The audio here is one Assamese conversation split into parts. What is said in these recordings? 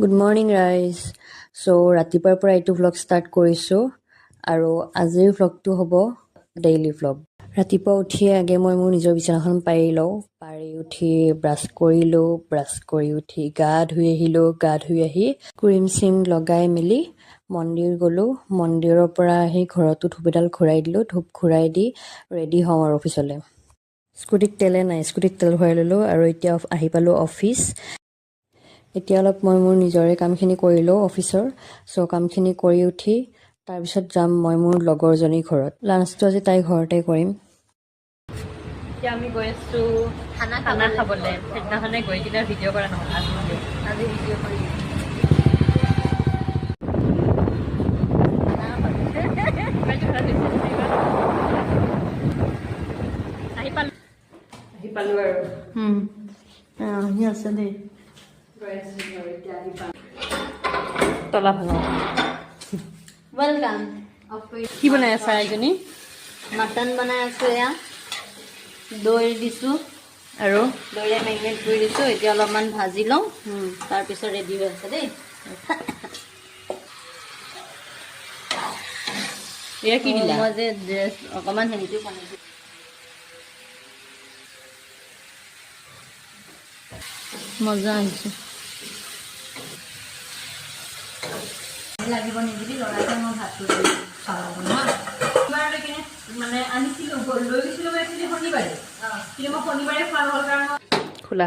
Good morning, guys. So, ৰাতিপুৱাৰ পৰা এইটো vlog start কৰিছোঁ আৰু আজিৰ vlogটো হ'ব daily vlog. ৰাতিপুৱা উঠিয়ে আগে মই মোৰ নিজৰ বিচনাখন পাৰি লওঁ। পাৰি উঠি ব্ৰাছ কৰিলোঁ, ব্ৰাছ কৰি উঠি গা ধুই আহিলোঁ, গা ধুই আহি ক্ৰীম চিম লগাই মেলি মন্দিৰ গ'লোঁ। মন্দিৰৰ পৰা আহি ঘৰতো ধূপ এডাল ঘূৰাই দিলোঁ, ধূপ ঘূৰাই দি ৰেডি হওঁ আৰু অফিচলৈ। স্কুটিত তেলে নাই, স্কুটিত তেল ভৰাই ল'লোঁ আৰু এতিয়া আহি পালোঁ অফিচ। এতিয়া অলপ মই মোৰ নিজৰে কামখিনি কৰি লওঁ অফিচৰ। চ' কামখিনি কৰি উঠি তাৰপিছত যাম মই মোৰ লগৰজনীৰ ঘৰত। লাঞ্চটো আজি তাইৰ ঘৰতে কৰিম। এতিয়া আমি গৈ আছোঁ খানা খাবলৈ। সেইদিনাখনে গৈ কিনে ভিডিঅ' কৰা নহ'ল, আজি ভিডিঅ' কৰি আহি পালোঁ আৰু আহি আছে দেই তলা ভাঙা। ৱেলকাম। কি বনাই আছা এজনী? মাটন বনাই আছোঁ, এয়া দৈ দিছোঁ আৰু দৈৰে মেৰিনেট কৰি দিছোঁ। এতিয়া অলপমান ভাজি লওঁ, তাৰপিছত ৰেডি হৈ আছে দেই। এয়া কি দিলা? মই যে ড্ৰেছ অকণমান হেৰিটো বনাইছোঁ, মজা আহিছে। লাগিব নিদিবি ল'ৰাটোৱে মই ভাতটো খাব হা। মানে আনিছিলোঁ, লৈ গৈছিলোঁ মই একচুৱেলি শনিবাৰে, কিন্তু মই শনিবাৰে খোৱা নহ'ল কাৰণ খোলা।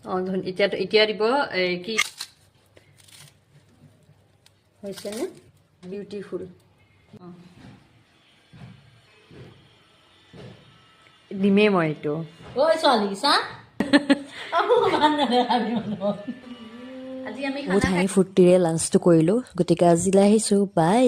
অঁ এতিয়া দিব কি হৈছেনে? বিউটিফুল। দিমেই মই এইটো। ঐ ছোৱালী চা আজি আমি বহুত হাঁহি ফূৰ্তিৰে লাঞ্চটো কৰিলোঁ। গতিকে আজিলৈ আহিছোঁ, বাই।